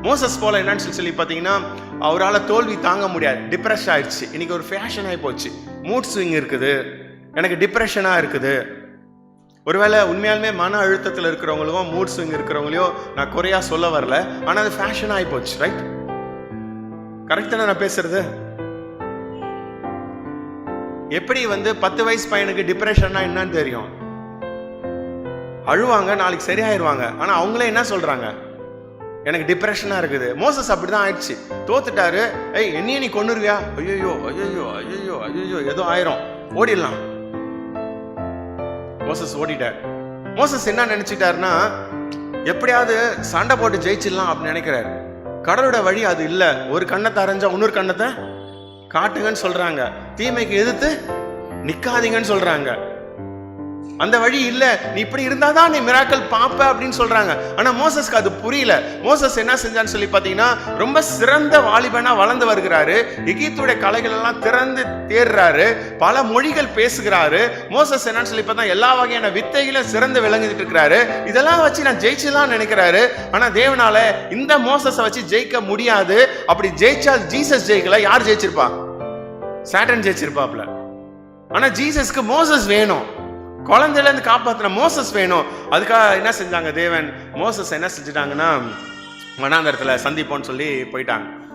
Moses போல என்னன்னு சொல்லி பார்த்தீங்கன்னா அவரால் தோல்வி தாங்க முடியாது, டிப்ரெஷ் ஆயிடுச்சு. இன்னைக்கு ஒரு ஃபேஷன் ஆகி போச்சு, மூட் ஸ்விங் இருக்குது, எனக்கு டிப்ரெஷனா இருக்குது. ஒருவேளை உண்மையாலுமே மன அழுத்தத்தில் இருக்கிறவங்களுக்கும் மூட் ஸ்விங் இருக்கிறவங்களையும் நான் குறையா சொல்ல வரல, ஆனா அது ஃபேஷன் ஆகி போச்சு. ரைட்? கரெக்ட் தானே நான் பேசுறது? எப்படி 10 வயசு பையனுக்கு டிப்ரெஷன்னா என்னன்னு தெரியும், அழுவாங்க, நாளைக்கு சரியாயிருவாங்க. ஆனா அவங்களே என்ன சொல்றாங்க, எனக்கு டிப்ரெஷனா இருக்குது. மோசஸ் அப்படிதான் ஆயிடுச்சு, தோத்துட்டாரு. என்னைய நீ கொன்னுருவியா, ஐயோ ஐயோ ஐயோ ஐயோ ஏதோ ஆயிரும், ஓடிடலாம். மோசஸ் ஓடிட்டார். மோசஸ் என்ன நினைச்சிட்டாருன்னா எப்படியாவது சண்டை போட்டு ஜெயிச்சிடலாம் அப்படின்னு நினைக்கிறாரு. கடவுளோட வழி அது இல்ல. ஒரு கண்ணத்தை அரைஞ்சா இன்னொரு கண்ணத்தை காட்டுங்கன்னு சொல்றாங்க, தீமைக்கு எதிர்த்து நிக்காதீங்கன்னு சொல்றாங்க. அந்த வழி இல்ல, நீ இப்படி இருந்தாதான் நீ மிராக்கல் பாப்ப அப்படின்னு சொல்றாங்க. ஆனா மோசஸ்க்கு அது புரியல. மோசஸ் என்ன செஞ்சான்னு சொல்லி பாத்தீங்கன்னா ரொம்ப சிறந்த வாலிபனா வளர்ந்து வருகிறாரு. எகிப்துடைய கலைகள் எல்லாம் திறந்து தேர்றாரு, பல மொழிகள் பேசுகிறாரு. மோசஸ் என்னன்னு சொல்லி பார்த்தா எல்லா வகையான வித்தைகளும் சிறந்து விளங்கிட்டு இருக்கிறாரு. இதெல்லாம் வச்சு நான் ஜெயிச்சலாம் நினைக்கிறாரு. ஆனா தேவனால இந்த மோசஸை வச்சு ஜெயிக்க முடியாது. அப்படி ஜெயிச்சா ஜீசஸ் ஜெயிக்கல, யார் ஜெயிச்சிருப்பா? சாட்டன் ஜெயிச்சிருப்பாப்ல. ஆனா ஜீசஸ்க்கு மோசஸ் வேணும், குழந்தையில இருந்து காப்பாத்தின மோசஸ் வேணும். அதுக்காக என்ன செஞ்சாங்க, தேவன் மோசஸ் என்ன செஞ்சுட்டாங்கன்னா வனாந்தரத்துல சந்திப்போன்னு சொல்லி போயிட்டாங்க.